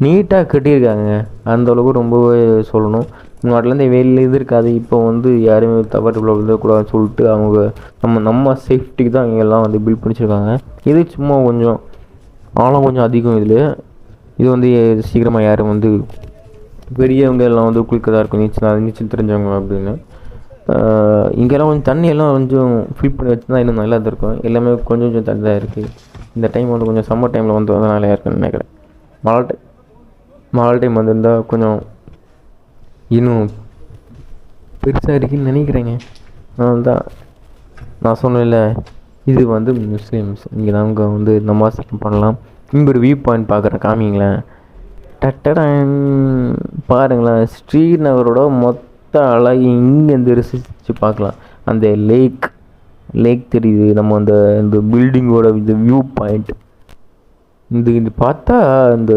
நீட்டாக கட்டியிருக்காங்க. அந்தளவுக்கு ரொம்பவே சொல்லணும். முன்னாடிலேருந்து வெயில் இது இருக்காது. இப்போ வந்து யாருமே தவறுக்குள்ள விழுந்துடக்கூடாதுன்னு சொல்லிட்டு அவங்க நம்ம சேஃப்டிக்கு தான் இங்கெல்லாம் வந்து பில்ட் பண்ணிச்சிருக்காங்க. இது சும்மா கொஞ்சம் ஆழம் கொஞ்சம் அதிகம் இதில். இது வந்து சீக்கிரமாக யாரும் வந்து பெரியவங்க எல்லாம் வந்து குளிக்கதாக இருக்கும், நீச்சல் தெரிஞ்சவங்க அப்படின்னு. இங்கெல்லாம் கொஞ்சம் தண்ணியெல்லாம் கொஞ்சம் ஃபில் பண்ணி வச்சுருந்தா இன்னும் நல்லா இருக்கும். எல்லாமே கொஞ்சம் கொஞ்சம் தண்ணி தான் இருக்குது. இந்த டைம் வந்து கொஞ்சம் சம்மர் டைமில் வந்து நல்லா இருக்குன்னு நினைக்கிறேன். மழை டைம் வந்திருந்தால் கொஞ்சம் இன்னும் பெருசாக இருக்குன்னு நினைக்கிறேங்க. தான் நான் சொன்னேன்ல, இது வந்து முஸ்லீம்ஸ். இங்கே தான் அவங்க வந்து நமாஸ் பண்ணலாம். இங்கே ஒரு வியூ பாயிண்ட் பார்க்குறேன், காமிங்களேன். டட்டடன் பாருங்களேன், ஸ்ரீநகரோட மொத்த அழகி இங்கேருந்து ரசித்து பார்க்கலாம். அந்த லேக் தெரியுது, நம்ம இந்த பில்டிங்கோட இந்த வியூ பாயிண்ட். இது பார்த்தா இந்த